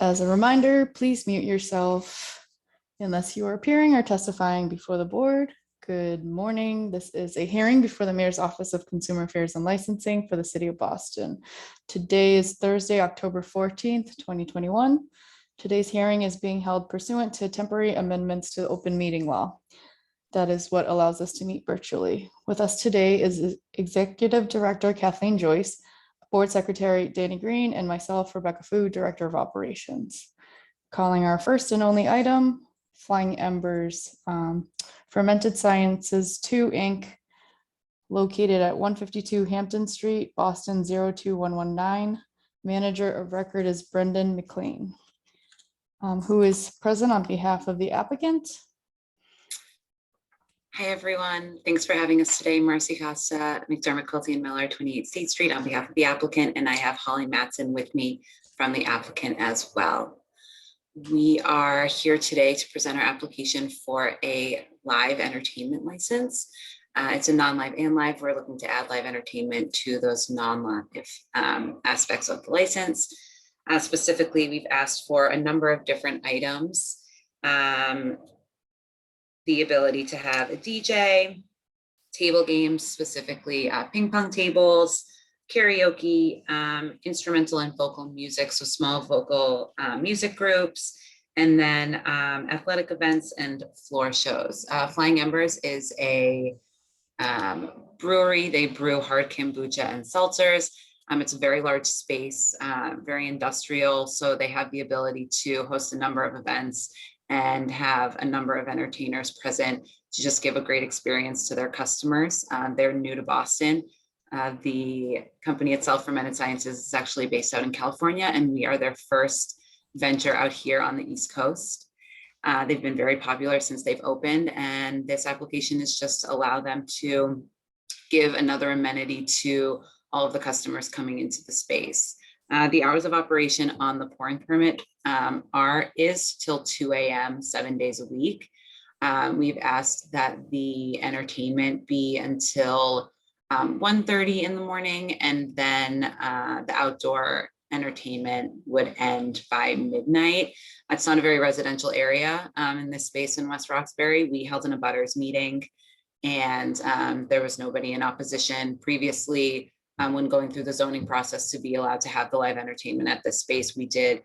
As a reminder, please mute yourself unless you are appearing or testifying before the board. Good morning. This is a hearing before the Mayor's Office of Consumer Affairs and Licensing for the City of Boston. Today is Thursday, October 14th, 2021. Today's hearing is being held pursuant to temporary amendments to the open meeting law. That is what allows us to meet virtually. With us today is Executive Director Kathleen Joyce, Board Secretary Danny Green, and myself, Rebecca Fu, Director of Operations. Calling our first and only item, Flying Embers, Fermented Sciences 2 Inc., located at 152 Hampton Street, Boston 02119. Manager of record is Brendan McLean, who is present on behalf of the applicant. Hi, everyone. Thanks for having us today. Marcy Costa, McDermott, Quilty and Miller, 28 State Street on behalf of the applicant, and I have Holly Matson with me from the applicant as well. We are here today to present our application for a live entertainment license. It's a non-live and live. We're looking to add live entertainment to those non-live aspects of the license. Specifically, we've asked for a number of different items. The ability to have a DJ, table games, specifically ping pong tables, karaoke, instrumental and vocal music, so small vocal music groups, and then athletic events and floor shows. Flying Embers is a brewery. They brew hard kombucha and seltzers. It's a very large space, very industrial, so they have the ability to host a number of events and have a number of entertainers present to just give a great experience to their customers. They're new to Boston. The company itself, Fermented Sciences, is actually based out in California, and we are their first venture out here on the East Coast. They've been very popular since they've opened, and this application is just to allow them to give another amenity to all of the customers coming into the space. The hours of operation on the pouring permit is till 2 a.m. 7 days a week. We've asked that the entertainment be until 1:30 in the morning, and then the outdoor entertainment would end by midnight. It's not a very residential area in this space in West Roxbury. We held an abutters meeting, and there was nobody in opposition previously. When going through the zoning process to be allowed to have the live entertainment at this space, we did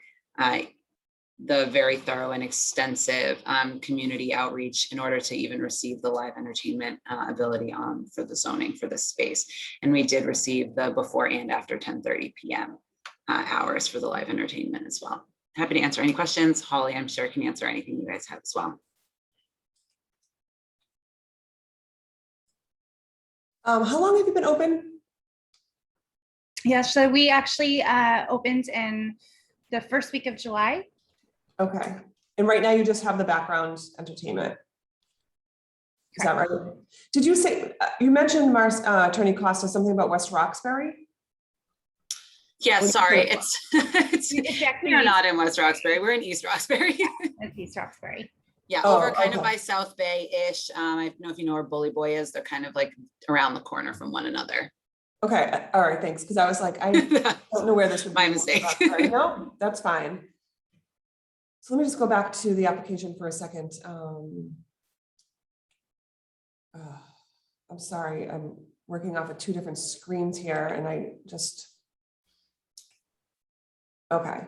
the very thorough and extensive community outreach in order to even receive the live entertainment ability for the zoning for this space. And we did receive the before and after 10:30 p.m. Hours for the live entertainment as well. Happy to answer any questions. Holly, I'm sure, can answer anything you guys have as well. How long have you been open? Yeah, so we actually opened in the first week of July. Okay. And right now you just have the background entertainment. Is that right? Did you say, you mentioned Attorney Costa, something about West Roxbury? Yeah, sorry, it's we're not in West Roxbury, we're in East Roxbury. It's East Roxbury. Yeah, over kind of by South Bay-ish. I don't know if you know where Bully Boy is. They're kind of like around the corner from one another. Okay, all right, thanks. Because I was like, I don't know where this would be. My mistake. No, that's fine. So let me just go back to the application for a second. I'm sorry, I'm working off of two different screens here, and I just, okay.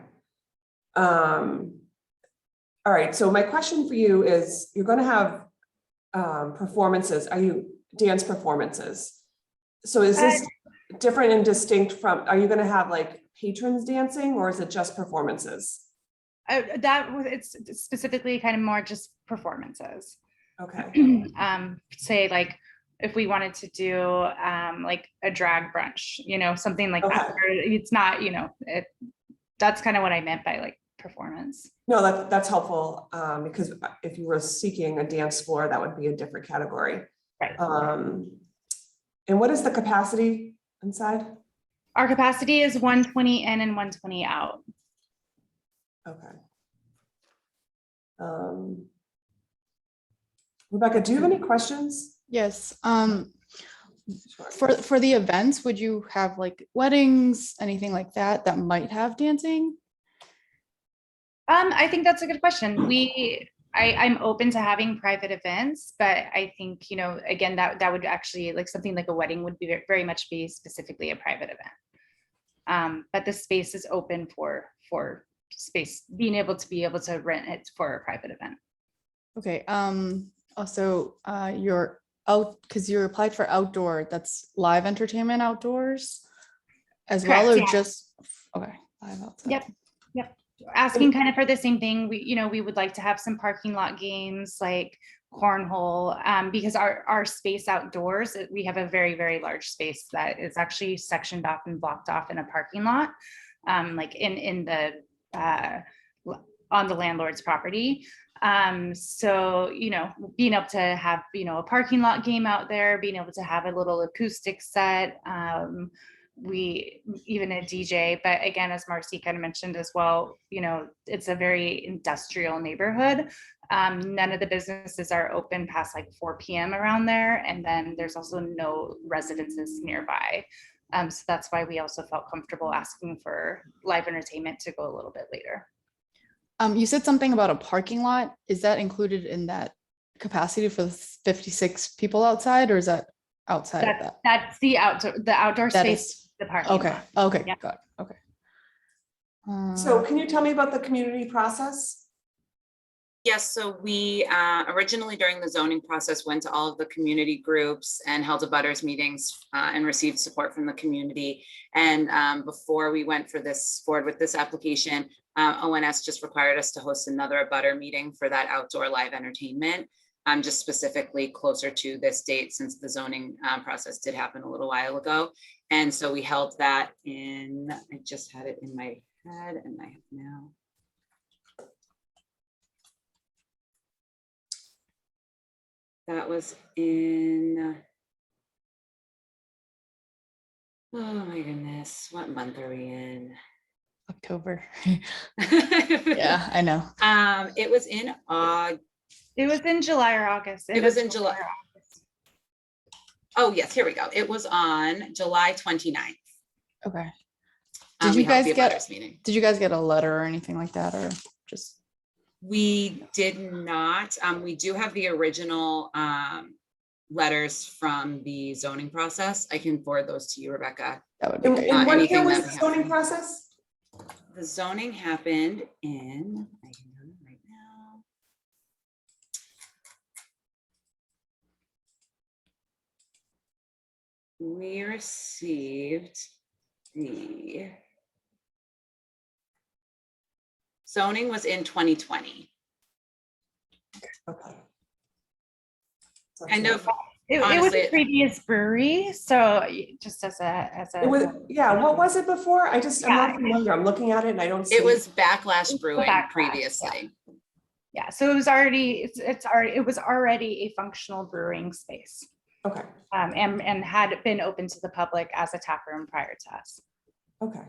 All right, so my question for you is, you're going to have performances. Are you dance performances? So is this different and distinct from, are you going to have like patrons dancing, or is it just performances? It's specifically kind of more just performances. Okay. Say like if we wanted to do like a drag brunch, something like that. It's not, that's kind of what I meant by like performance. No, that's helpful, because if you were seeking a dance floor, that would be a different category. Right. And what is the capacity inside? Our capacity is 120 in and 120 out. Okay. Rebecca, do you have any questions? Yes. For the events, would you have like weddings, anything like that might have dancing? I think that's a good question. I'm open to having private events, but I think, you know, again, that would actually, like something like a wedding would be very much be specifically a private event. But the space is open for space, being able to rent it for a private event. Okay, also, you're out, because you applied for outdoor, that's live entertainment outdoors as well, Correct, or yeah. just, okay, live outside. Yep. Asking kind of for the same thing. We would like to have some parking lot games like cornhole, because our space outdoors, we have a very, very large space that is actually sectioned off and blocked off in a parking lot, like in the on the landlord's property. So, you know, being able to have, you know, a parking lot game out there, being able to have a little acoustic set, we even a DJ, but again, as Marcy kind of mentioned as well, you know, it's a very industrial neighborhood. None of the businesses are open past like 4 p.m. around there. And then there's also no residences nearby. So that's why we also felt comfortable asking for live entertainment to go a little bit later. You said something about a parking lot. Is that included in that capacity for the 56 people outside, or is that outside of that? That's the outdoor That space, is, the parking okay, lot. okay, Yep. got it, okay. So can you tell me about the community process? Yes, so we originally during the zoning process went to all of the community groups and held a butters meetings and received support from the community. And before we went forward with this application, ONS just required us to host another butter meeting for that outdoor live entertainment, just specifically closer to this date, since the zoning process did happen a little while ago. And so we held that in, I just had it in my head and I have now. That was in, oh my goodness, what month are we in? October. Yeah, Yeah, I know. it was in August. It was in July or August. It was in July. Oh, yes, here we go. It was on July 29th. Okay. We Did you held guys the get, abutters meeting. did you guys get a letter or anything like that, or just? We did not. We do have the original letters from the zoning process. I can forward those to you, Rebecca. That would be great. And what anything year was that the we zoning have. process? The zoning happened in, I can tell you right now. We received the zoning was in 2020. Okay. So Kind of, It was honestly, a previous brewery, so just as a. It was, yeah, what was it before? I'm Yeah. not familiar. I'm looking at it and I don't see. it was Backlash Brewing Backlash, previously. Yeah, so it was already, it was already a functional brewing space. Okay, And had been open to the public as a tap room prior to us. okay.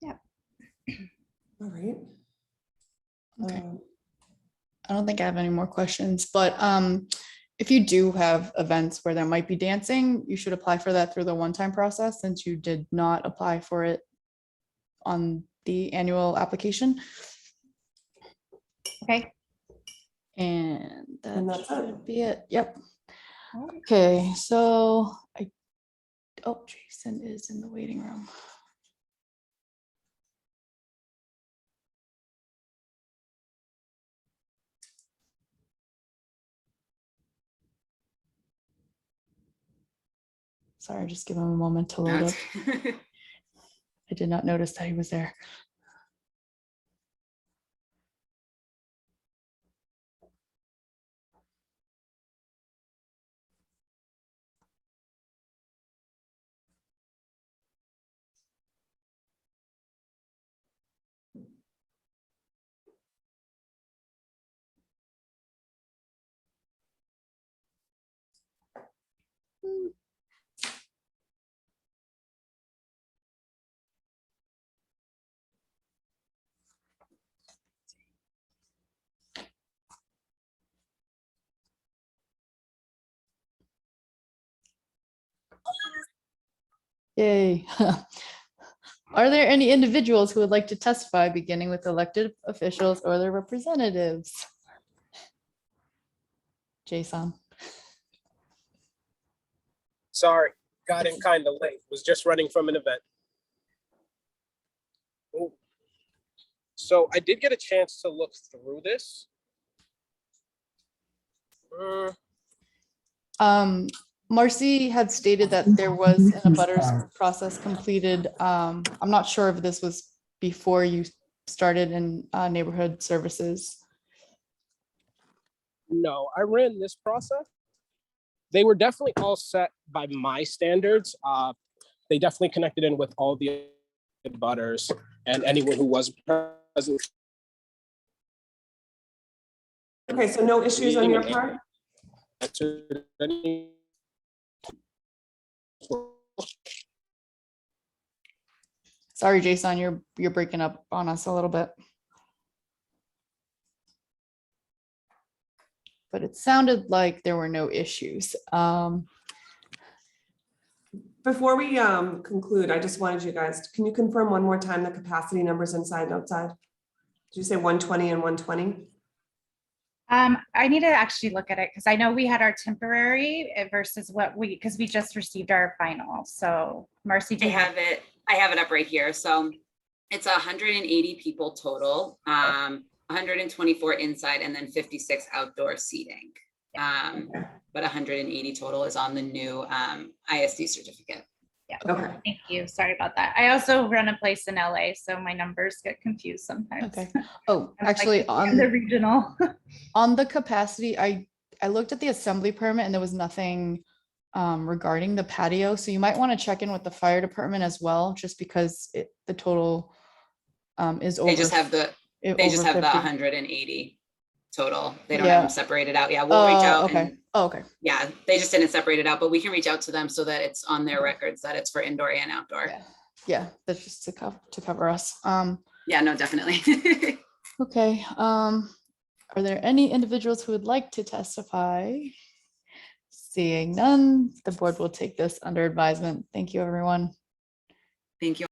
Yeah. All right. Okay. I don't think I have any more questions, but if you do have events where there might be dancing, you should apply for that through the one-time process, since you did not apply for it on the annual application. Okay. And And that that's it. should be it. Yep. Okay, so oh, Jason is in the waiting room. Sorry, just give him a moment to load up. I did not notice that he was there. Yay. Are there any individuals who would like to testify, beginning with elected officials or their representatives? Jason. Sorry, got in kind of late. Was just running from an event. Oh. So I did get a chance to look through this. Marcy had stated that there was an abutters process completed. I'm not sure if this was before you started in neighborhood services. No, I ran this process. They were definitely all set by my standards. They definitely connected in with all the butters and anyone who was present. Okay, so no issues on your part? Answered any- Sorry, Jason, you're breaking up on us a little bit. But it sounded like there were no issues. Before we conclude, I just wanted you guys, can you confirm one more time the capacity numbers inside and outside? Did you say 120 and 120? I need to actually look at it because I know we had our temporary versus because we just received our final. So Marcy, do I you have? have it up right here. So it's 180 people total, 124 inside and then 56 outdoor seating. But 180 total is on the new ISD certificate. Yeah. Okay. Thank you. Sorry about that. I also run a place in LA, so my numbers get confused sometimes. Okay. Oh, I'm like actually, in the regional. on the capacity, I looked at the assembly permit and there was nothing regarding the patio. So you might want to check in with the fire department as well, just because the total is over. They just have the over 50. 180 total. They don't Yeah. have them separated out. Yeah, we'll reach out. Okay. And, Okay. yeah, they just didn't separate it out, but we can reach out to them so that it's on their records that it's for indoor and outdoor. Yeah, that's just to cover us. Yeah, no, definitely. Okay. Are there any individuals who would like to testify? Seeing none, the board will take this under advisement. Thank you, everyone. Thank you.